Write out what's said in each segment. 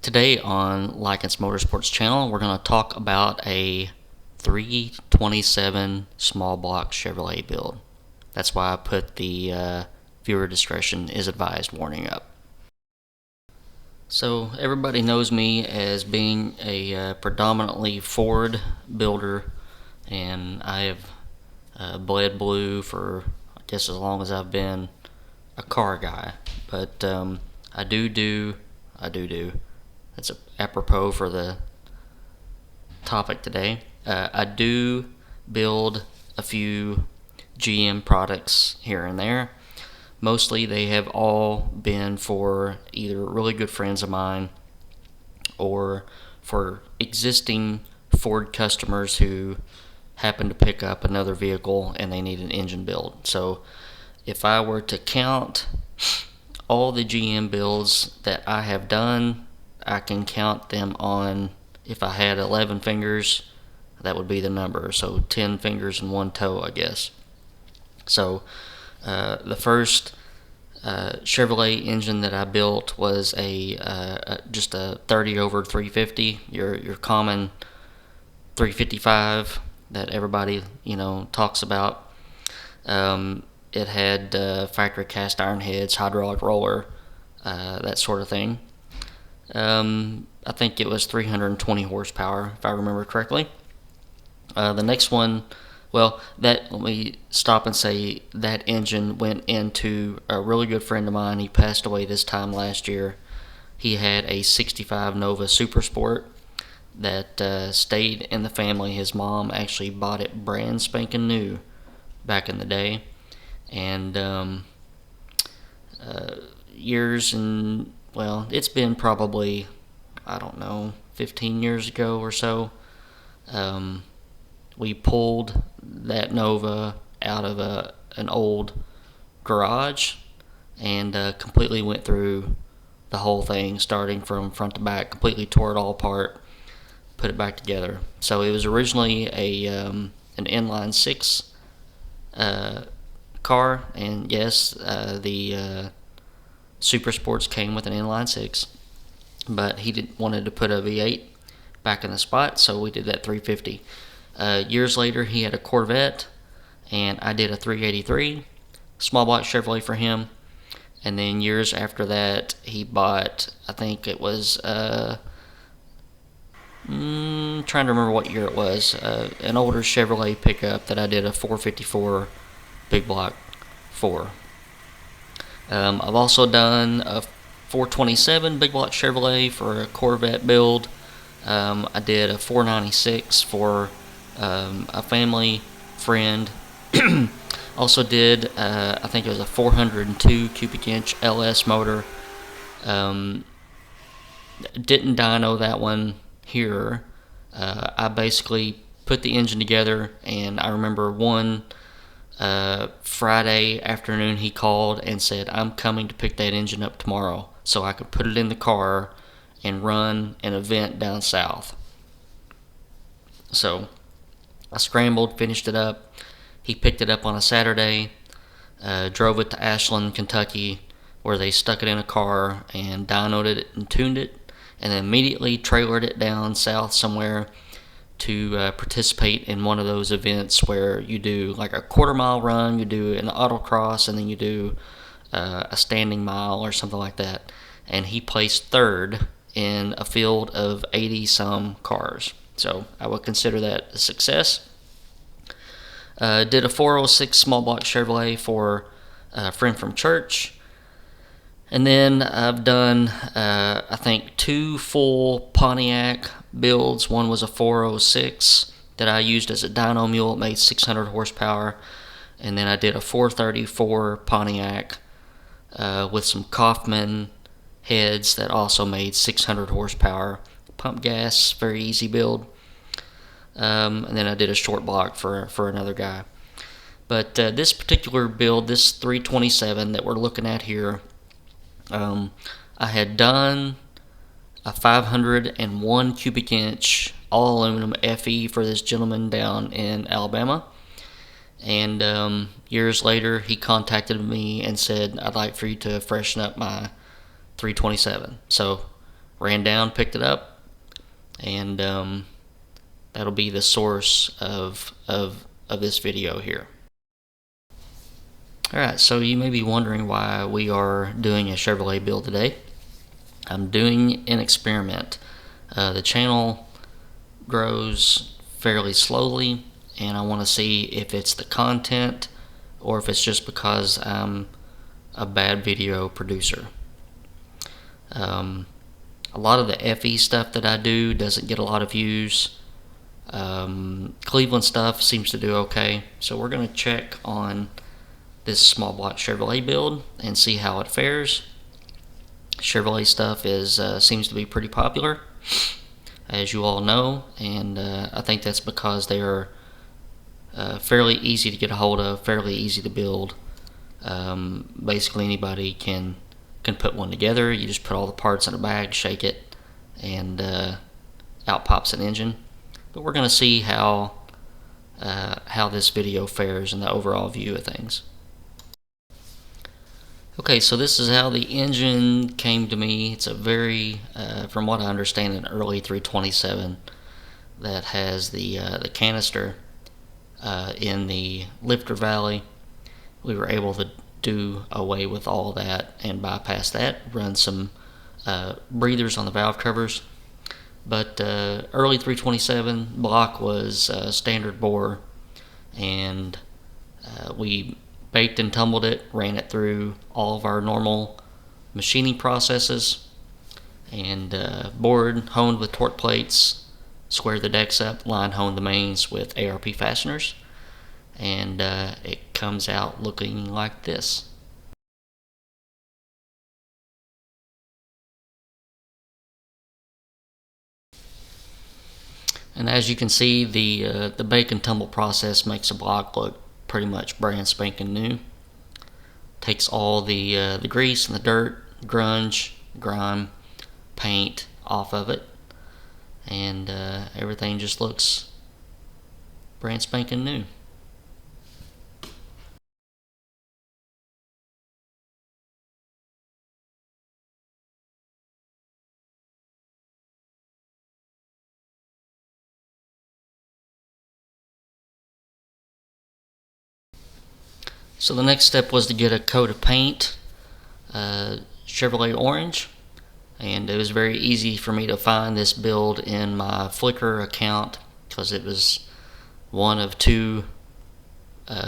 Today on Lykins Motorsports channel, we're going to talk about a 327 small block Chevrolet build. That's why I put the viewer discretion is advised warning up. So everybody knows me as being a predominantly Ford builder, and I have bled blue for I guess as long as I've been a car guy. But I do. That's apropos for the topic today. I do build a few GM products here and there. Mostly they have all been for either really good friends of mine or for existing Ford customers who happen to pick up another vehicle and they need an engine build. So if I were to count all the GM builds that I have done, I can count them on, if I had 11 fingers, that would be the number. So 10 fingers and one toe, I guess. So the first Chevrolet engine that I built was just a 30 over 350, your common 355 that everybody talks about. It had factory cast iron heads, hydraulic roller, that sort of thing. I think it was 320 horsepower, if I remember correctly. The next one, let me stop and say that engine went into a really good friend of mine. He passed away this time last year. He had a 65 Nova Super Sport that stayed in the family. His mom actually bought it brand spanking new back in the day. And years and it's been probably, 15 years ago or so. We pulled that Nova out of an old garage and completely went through the whole thing, starting from front to back, completely tore it all apart, put it back together. So it was originally an inline six car, and yes, the Super Sports came with an inline six, but he wanted to put a V8 back in the spot, so we did that 350. Years later, he had a Corvette, and I did a 383 small block Chevrolet for him. And then years after that, he bought, I think it was, trying to remember what year it was, an older Chevrolet pickup that I did a 454 big block for. I've also done a 427 big block Chevrolet for a Corvette build. I did a 496 for a family friend. Also did, I think it was a 402 cubic inch LS motor. Didn't dyno that one here. I basically put the engine together, and I remember one Friday afternoon he called and said, "I'm coming to pick that engine up tomorrow so I could put it in the car and run an event down south." So I scrambled, finished it up. He picked it up on a Saturday, drove it to Ashland, Kentucky, where they stuck it in a car and dynoed it and tuned it, and then immediately trailered it down south somewhere to participate in one of those events where you do like a quarter-mile run, you do an autocross, and then you do a standing mile or something like that. And he placed third in a field of 80-some cars. So I would consider that a success. Did a 406 small block Chevrolet for a friend from church. And then I've done, I think, 2 full Pontiac builds. One was a 406 that I used as a dyno mule. It made 600 horsepower. And then I did a 434 Pontiac with some Kaufman heads that also made 600 horsepower. Pump gas, very easy build. And then I did a short block for another guy. But this particular build, this 327 that we're looking at here, I had done a 501 cubic inch all aluminum FE for this gentleman down in Alabama. And years later, he contacted me and said, I'd like for you to freshen up my 327. So ran down, picked it up, and that'll be the source of this video here. Alright, so you may be wondering why we are doing a Chevrolet build today. I'm doing an experiment. The channel grows fairly slowly, and I want to see if it's the content or if it's just because I'm a bad video producer. A lot of the FE stuff that I do doesn't get a lot of views. Cleveland stuff seems to do okay, so we're going to check on this small block Chevrolet build and see how it fares. Chevrolet stuff seems to be pretty popular, as you all know, and I think that's because they are fairly easy to get a hold of, fairly easy to build. Basically anybody can put one together. You just put all the parts in a bag, shake it, and out pops an engine. But we're going to see how this video fares in the overall view of things. Okay, so this is how the engine came to me. It's a very, from what I understand, an early 327 that has the canister in the lifter valley. We were able to do away with all that and bypass that, run some breathers on the valve covers. But early 327 block was standard bore, and we baked and tumbled it, ran it through all of our normal machining processes, and bored, honed with torque plates, squared the decks up, line honed the mains with ARP fasteners, and it comes out looking like this. And as you can see, the bake and tumble process makes the block look pretty much brand spanking new. Takes all the grease and the dirt, grunge, grime, paint off of it, and everything just looks brand spanking new. So the next step was to get a coat of paint, Chevrolet orange, and it was very easy for me to find this build in my Flickr account because it was one of two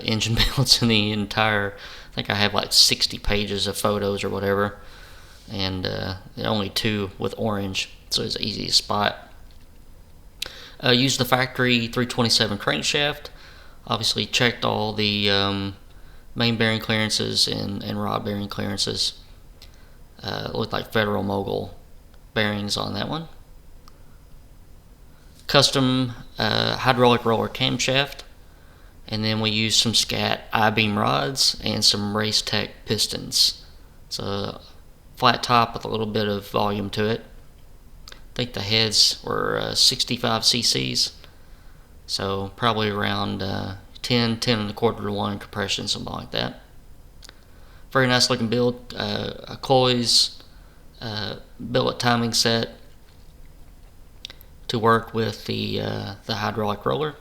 engine builds in the entire, I think I have like 60 pages of photos or whatever, and only two with orange, so it's easy to spot. Used the factory 327 crankshaft, obviously checked all the main bearing clearances and rod bearing clearances. Looked like Federal Mogul bearings on that one. Custom hydraulic roller camshaft, and then we used some Scat I-beam rods and some Race Tech pistons. It's a flat top with a little bit of volume to it. I think the heads were 65 cc's, so probably around 10 and a quarter to 1 compression, something like that. Very nice looking build. A Coy's billet timing set to work with the hydraulic roller.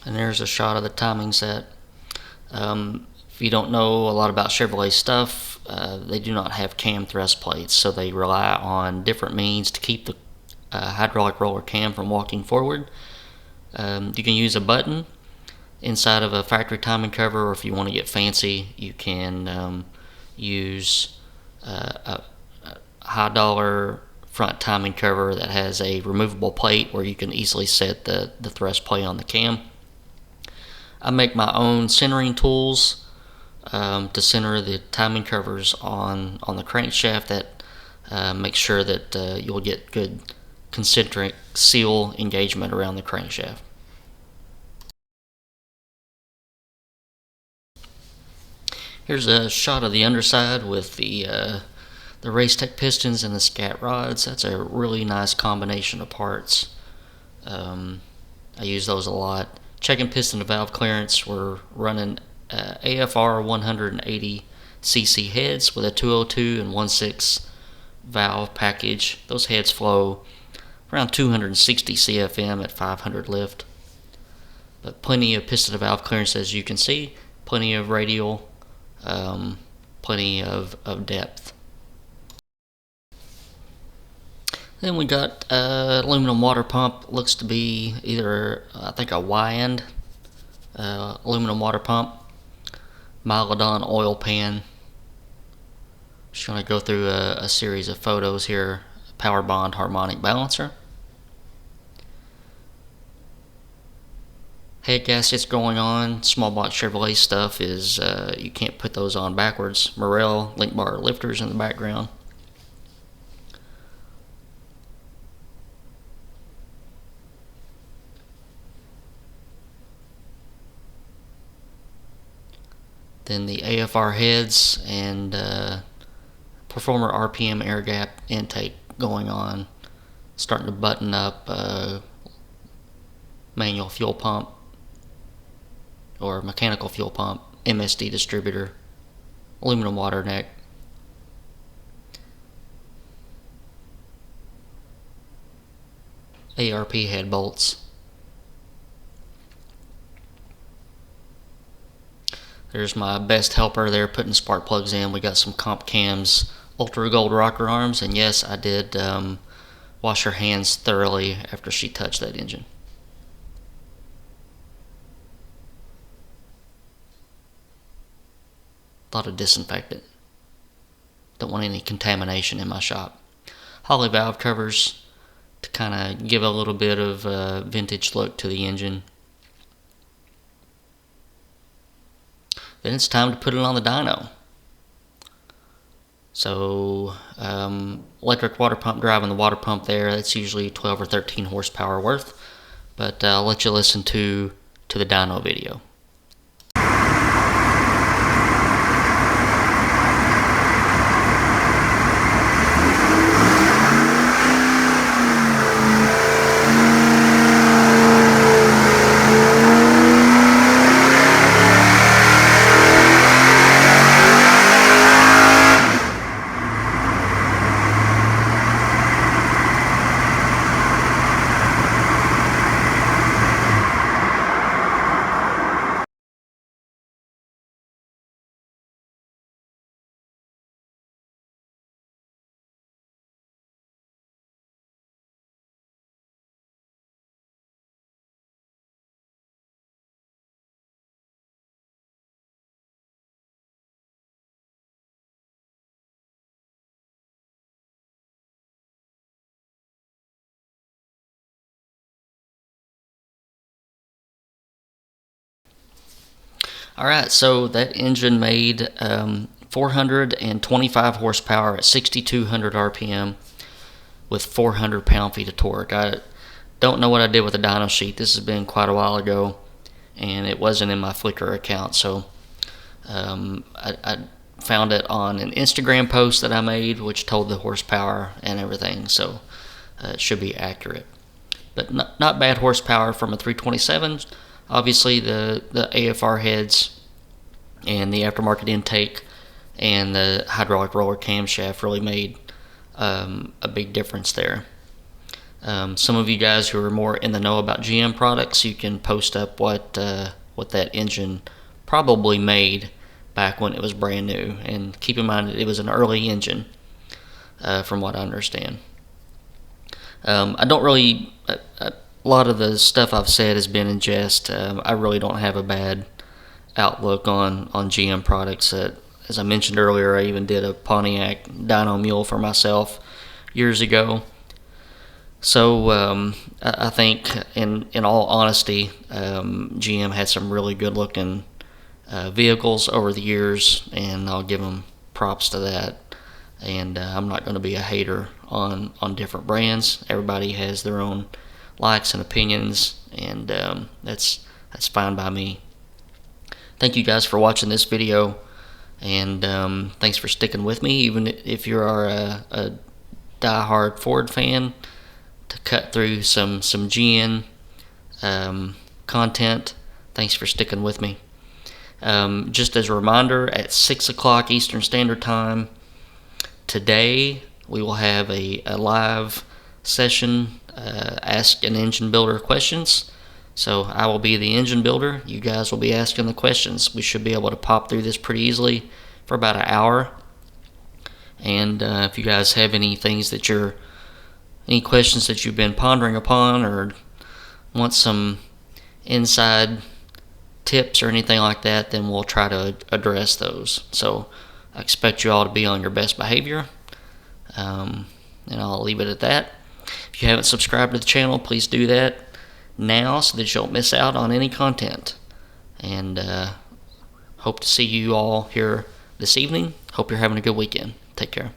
And there's a shot of the timing set. If you don't know a lot about Chevrolet stuff, they do not have cam thrust plates, so they rely on different means to keep the hydraulic roller cam from walking forward. You can use a button inside of a factory timing cover, or if you want to get fancy, you can use a high dollar front timing cover that has a removable plate where you can easily set the thrust plate on the cam. I make my own centering tools to center the timing covers on the crankshaft that makes sure that you'll get good concentric seal engagement around the crankshaft. Here's a shot of the underside with the Race Tech pistons and the scat rods. That's a really nice combination of parts. I use those a lot. Checking piston to valve clearance, we're running AFR 180cc heads with a 202 and 1.6 valve package. Those heads flow around 260 CFM at 500 lift. But plenty of piston to valve clearance, as you can see, plenty of radial, plenty of depth. Then we got aluminum water pump. Looks to be either, I think, a Y-end aluminum water pump. Mylodon oil pan. Just going to go through a series of photos here. Power bond harmonic balancer. Head gaskets going on. Small block Chevrolet stuff is, you can't put those on backwards. Morel link bar lifters in the background. Then the AFR heads and Performer RPM air gap intake going on. Starting to button up manual fuel pump or mechanical fuel pump, MSD distributor, aluminum water neck. ARP head bolts. There's my best helper there putting spark plugs in. We got some Comp Cams Ultra Gold rocker arms, and yes, I did wash her hands thoroughly after she touched that engine. A lot of disinfectant. Don't want any contamination in my shop. Holly valve covers to kind of give a little bit of vintage look to the engine. Then it's time to put it on the dyno. So electric water pump driving the water pump there, that's usually 12 or 13 horsepower worth. But I'll let you listen to the dyno video. Alright, so that engine made 425 horsepower at 6,200 RPM with 400 pound-feet of torque. I don't know what I did with the dyno sheet. This has been quite a while ago, and it wasn't in my Flickr account, so I found it on an Instagram post that I made, which told the horsepower and everything, so it should be accurate. But not bad horsepower from a 327. Obviously, the AFR heads and the aftermarket intake and the hydraulic roller camshaft really made a big difference there. Some of you guys who are more in the know about GM products, you can post up what that engine probably made back when it was brand new. And keep in mind that it was an early engine, from what I understand. I don't really... a lot of the stuff I've said has been in jest. I really don't have a bad outlook on GM products. As I mentioned earlier, I even did a Pontiac dyno mule for myself years ago. So I think, in all honesty, GM had some really good looking vehicles over the years, and I'll give them props to that. And I'm not going to be a hater on different brands. Everybody has their own likes and opinions, and that's fine by me. Thank you guys for watching this video. And thanks for sticking with me, even if you are a die-hard Ford fan, to cut through some GN content. Thanks for sticking with me. Just as a reminder, at 6 o'clock Eastern Standard Time today, we will have a live session, Ask an Engine Builder questions. So I will be the engine builder. You guys will be asking the questions. We should be able to pop through this pretty easily for about an hour. And if you guys have any questions that you've been pondering upon, or want some inside tips or anything like that, then we'll try to address those. So I expect you all to be on your best behavior. And I'll leave it at that. If you haven't subscribed to the channel, please do that now so that you don't miss out on any content. And hope to see you all here this evening. Hope you're having a good weekend. Take care.